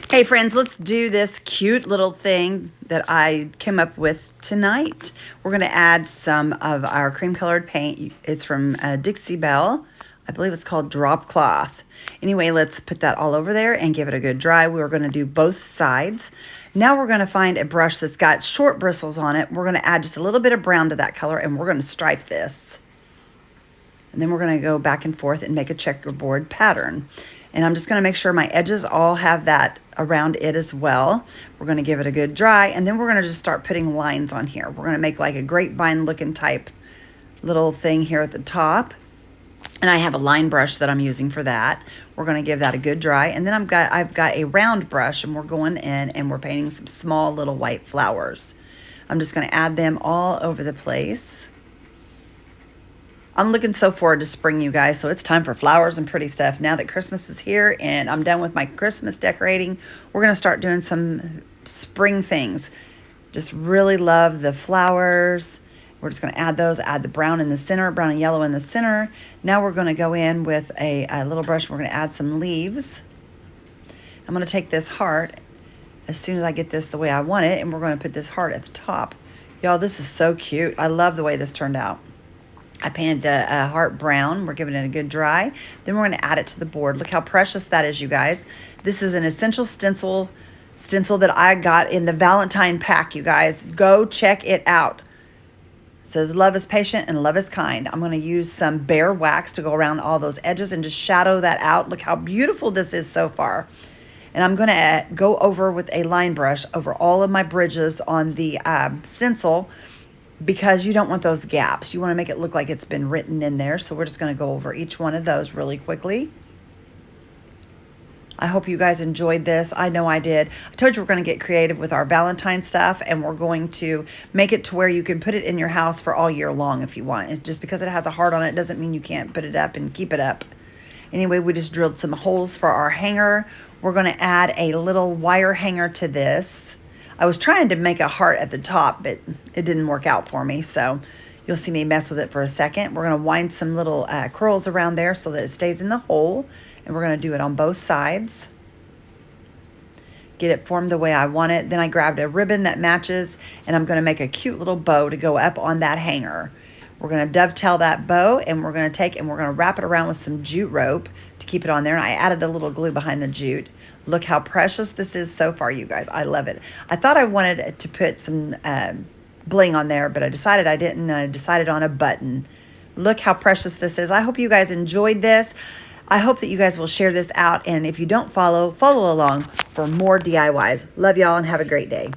Hey friends, let's do this cute little thing that I came up with tonight. We're going to add some of our cream colored paint. It's from Dixie Belle. I believe it's called Drop Cloth. Anyway, let's put that all over there and give it a good dry. We're going to do both sides. Now we're going to find a brush that's got short bristles on it. We're going to add just a little bit of brown to that color and we're going to stripe this. And then we're going to go back and forth and make a checkerboard pattern. And I'm just going to make sure my edges all have that around it as well. We're going to give it a good dry, and then we're going to just start putting lines on here. We're going to make like a grapevine looking type little thing here at the top. And I have a line brush that I'm using for that. We're going to give that a good dry. And then I've got a round brush, and we're going in and we're painting some small little white flowers. I'm just going to add them all over the place. I'm looking so forward to spring, you guys, so it's time for flowers and pretty stuff. Now that Christmas is here and I'm done with my Christmas decorating, we're going to start doing some spring things. Just really love the flowers. We're just going to add those, add the brown in the center, brown and yellow in the center. Now we're going to go in with a little brush. We're going to add some leaves. I'm going to take this heart as soon as I get this the way I want it, and we're going to put this heart at the top. Y'all, this is so cute. I love the way this turned out. I painted the heart brown. We're giving it a good dry. Then we're going to add it to the board. Look how precious that is, you guys. This is an essential stencil that I got in the Valentine pack, you guys. Go check it out. It says love is patient and love is kind. I'm going to use some bare wax to go around all those edges and just shadow that out. Look how beautiful this is so far. And I'm going to go over with a line brush over all of my bridges on the stencil, because you don't want those gaps. You want to make it look like it's been written in there. So we're just going to go over each one of those really quickly. I hope you guys enjoyed this. I know I did. I told you we're going to get creative with our Valentine stuff, and we're going to make it to where you can put it in your house for all year long if you want. It's just because it has a heart on it doesn't mean you can't put it up and keep it up. Anyway, we just drilled some holes for our hanger. We're going to add a little wire hanger to this. I was trying to make a heart at the top, but it didn't work out for me, so you'll see me mess with it for a second. We're going to wind some little curls around there so that it stays in the hole, and we're going to do it on both sides. Get it formed the way I want it. Then I grabbed a ribbon that matches, and I'm going to make a cute little bow to go up on that hanger. We're going to dovetail that bow, and we're going to take and we're going to wrap it around with some jute rope to keep it on there. And I added a little glue behind the jute. Look how precious this is so far, you guys. I love it. I thought I wanted to put some bling on there, but I decided I didn't, and I decided on a button. Look how precious this is. I hope you guys enjoyed this. I hope that you guys will share this out, and if you don't follow along for more DIYs. Love y'all and have a great day.